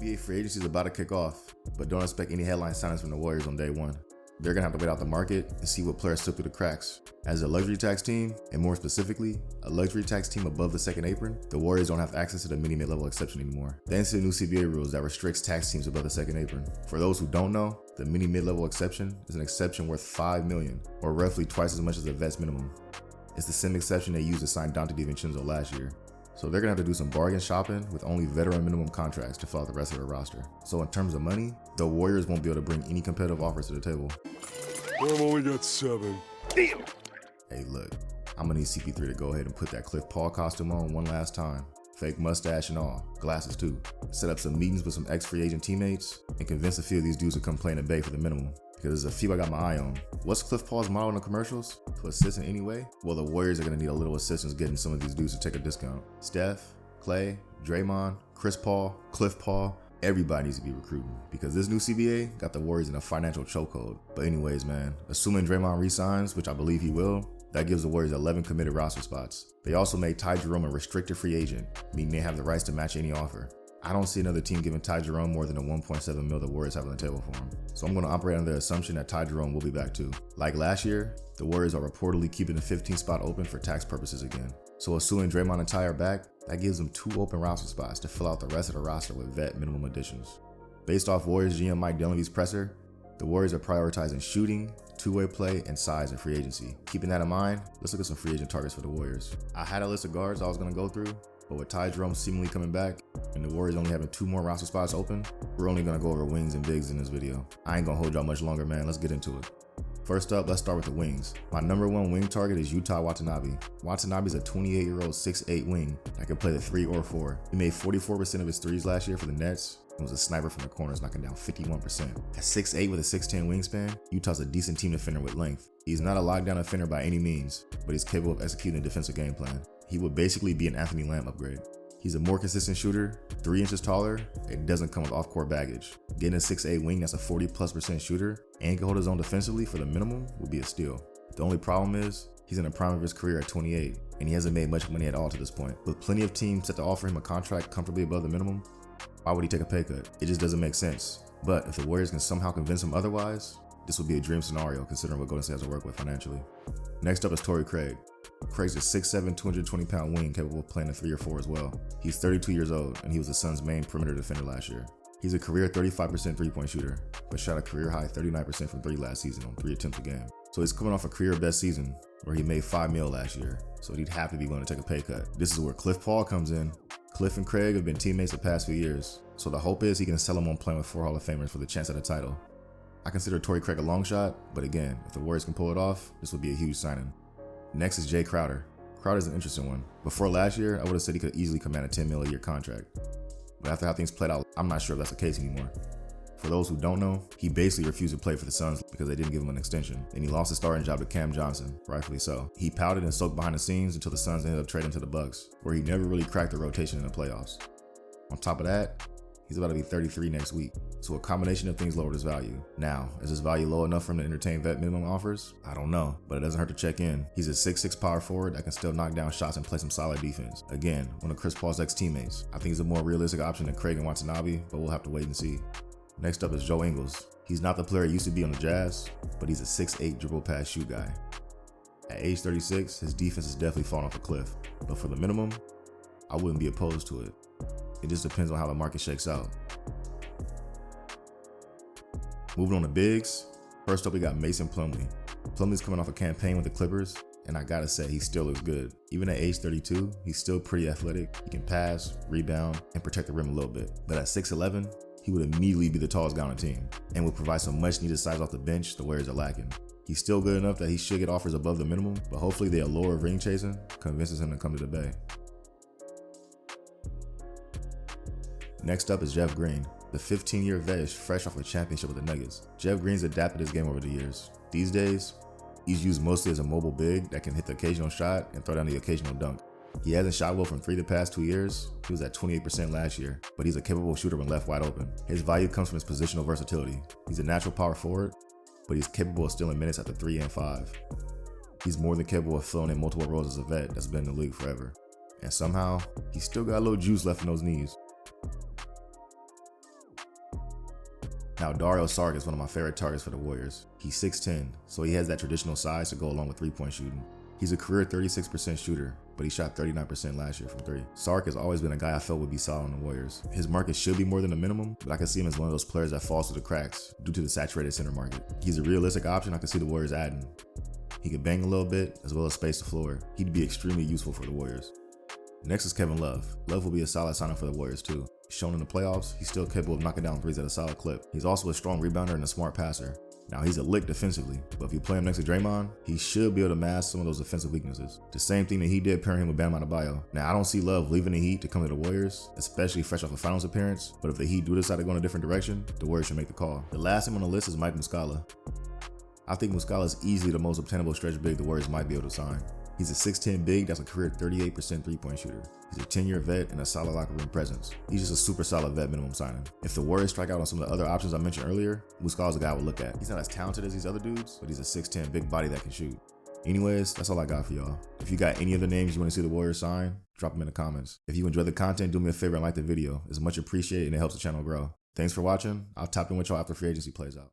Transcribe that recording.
CBA free agency is about to kick off, but don't expect any headline signings from the Warriors on day one. They're going to have to wait out the market and see what players slip through the cracks. As a luxury tax team, and more specifically, a luxury tax team above the second apron, the Warriors don't have access to the mini mid-level exception anymore, thanks to the new CBA rules that restricts tax teams above the second apron. For those who don't know, the mini mid-level exception is an exception worth $5 million, or roughly twice as much as the vet's minimum. It's the same exception they used to sign Dante DiVincenzo last year. So they're going to have to do some bargain shopping with only veteran minimum contracts to fill out the rest of their roster. So in terms of money, the Warriors won't be able to bring any competitive offers to the table. I've only got 7. Damn! Hey look, I'm gonna need CP3 to go ahead and put that Cliff Paul costume on one last time. Fake mustache and all, glasses too. Set up some meetings with some ex-free agent teammates and convince a few of these dudes to come play in the Bay for the minimum. Because there's a few I got my eye on. What's Cliff Paul's model in the commercials? To assist in any way? Well, the Warriors are gonna need a little assistance getting some of these dudes to take a discount. Steph, Clay, Draymond, Chris Paul, Cliff Paul, everybody needs to be recruiting because this new CBA got the Warriors in a financial chokehold. But anyways, man, assuming Draymond resigns, which I believe he will, that gives the Warriors 11 committed roster spots. They also made Ty Jerome a restricted free agent, meaning they have the rights to match any offer. I don't see another team giving Ty Jerome more than the $1.7 million the Warriors have on the table for him. So I'm going to operate under the assumption that Ty Jerome will be back too. Like last year, the Warriors are reportedly keeping the 15th spot open for tax purposes again. So assuming Draymond and Ty are back, that gives them 2 open roster spots to fill out the rest of the roster with vet minimum additions. Based off Warriors GM Mike Dunleavy's presser, the Warriors are prioritizing shooting, two-way play, and size in free agency. Keeping that in mind, let's look at some free agent targets for the Warriors. I had a list of guards I was going to go through, but with Ty Jerome seemingly coming back, and the Warriors only having 2 more roster spots open, we're only going to go over wings and bigs in this video. I ain't going to hold y'all much longer, man. Let's get into it. First up, let's start with the wings. My number 1 wing target is Yuta Watanabe. Watanabe is a 28-year-old 6'8" wing that can play the 3 or 4. He made 44% of his threes last year for the Nets and was a sniper from the corners, knocking down 51%. At 6'8" with a 6'10" wingspan, Utah's a decent team defender with length. He's not a lockdown defender by any means, but he's capable of executing a defensive game plan. He would basically be an Anthony Lamb upgrade. He's a more consistent shooter, 3 inches taller, and doesn't come with off-court baggage. Getting a 6'8" wing that's a 40+% shooter and can hold his own defensively for the minimum would be a steal. The only problem is, he's in the prime of his career at 28, and he hasn't made much money at all to this point. With plenty of teams set to offer him a contract comfortably above the minimum, why would he take a pay cut? It just doesn't make sense. But if the Warriors can somehow convince him otherwise, this would be a dream scenario considering what Golden State has to work with financially. Next up is Torrey Craig. Craig's a 6'7", 220-pound wing capable of playing a 3 or 4 as well. He's 32 years old, and he was the Suns' main perimeter defender last year. He's a career 35% three-point shooter, but shot a career-high 39% from 3 last season on 3 attempts a game. So he's coming off a career best season, where he made $5 million last year, so he'd have to be willing to take a pay cut. This is where Cliff Paul comes in. Cliff and Craig have been teammates the past few years, so the hope is he can sell him on playing with 4 Hall of Famers for the chance at a title. I consider Torrey Craig a long shot, but again, if the Warriors can pull it off, this would be a huge signing. Next is Jay Crowder. Crowder's an interesting one. Before last year, I would have said he could easily command a $10 million a year contract. But after how things played out, I'm not sure if that's the case anymore. For those who don't know, he basically refused to play for the Suns because they didn't give him an extension, and he lost his starting job to Cam Johnson, rightfully so. He pouted and sulked behind the scenes until the Suns ended up trading to the Bucks, where he never really cracked the rotation in the playoffs. On top of that, he's about to be 33 next week, so a combination of things lowered his value. Now, is his value low enough for him to entertain vet minimum offers? I don't know, but it doesn't hurt to check in. He's a 6'6" power forward that can still knock down shots and play some solid defense. Again, one of Chris Paul's ex-teammates. I think he's a more realistic option than Craig and Watanabe, but we'll have to wait and see. Next up is Joe Ingles. He's not the player he used to be on the Jazz, but he's a 6'8" dribble pass shoot guy. At age 36, his defense is definitely falling off a cliff, but for the minimum, I wouldn't be opposed to it. It just depends on how the market shakes out. Moving on to bigs, first up we got Mason Plumlee. Plumlee's coming off a campaign with the Clippers, and I gotta say, he still looks good. Even at age 32, he's still pretty athletic. He can pass, rebound, and protect the rim a little bit. But at 6'11", he would immediately be the tallest guy on the team, and would provide some much needed size off the bench the Warriors are lacking. He's still good enough that he should get offers above the minimum, but hopefully their allure of ring chasing convinces him to come to the Bay. Next up is Jeff Green. The 15-year vet is fresh off a championship with the Nuggets. Jeff Green's adapted his game over the years. These days, he's used mostly as a mobile big that can hit the occasional shot and throw down the occasional dunk. He hasn't shot well from 3 the past 2 years. He was at 28% last year, but he's a capable shooter when left wide open. His value comes from his positional versatility. He's a natural power forward, but he's capable of stealing minutes at the 3 and 5. He's more than capable of filling in multiple roles as a vet that's been in the league forever. And somehow, he's still got a little juice left in those knees. Now, Dario Saric is one of my favorite targets for the Warriors. He's 6'10", so he has that traditional size to go along with three-point shooting. He's a career 36% shooter, but he shot 39% last year from three. Saric has always been a guy I felt would be solid on the Warriors. His market should be more than the minimum, but I can see him as one of those players that falls through the cracks due to the saturated center market. He's a realistic option I can see the Warriors adding. He can bang a little bit, as well as space the floor. He'd be extremely useful for the Warriors. Next is Kevin Love. Love will be a solid signing for the Warriors too. Shown in the playoffs, he's still capable of knocking down threes at a solid clip. He's also a strong rebounder and a smart passer. Now, he's a lick defensively, but if you play him next to Draymond, he should be able to mask some of those defensive weaknesses. The same thing that he did pairing him with Bam Adebayo. Now, I don't see Love leaving the Heat to come to the Warriors, especially fresh off a finals appearance, but if the Heat do decide to go in a different direction, the Warriors should make the call. The last name on the list is Mike Muscala. I think Muscala is easily the most obtainable stretch big the Warriors might be able to sign. He's a 6'10" big that's a career 38% three-point shooter. He's a 10-year vet and a solid locker room presence. He's just a super solid vet minimum signing. If the Warriors strike out on some of the other options I mentioned earlier, Muscala's a guy I would look at. He's not as talented as these other dudes, but he's a 6'10" big body that can shoot. Anyways, that's all I got for y'all. If you got any other names you want to see the Warriors sign, drop them in the comments. If you enjoy the content, do me a favor and like the video. It's much appreciated and it helps the channel grow. Thanks for watching. I'll tap in with y'all after free agency plays out.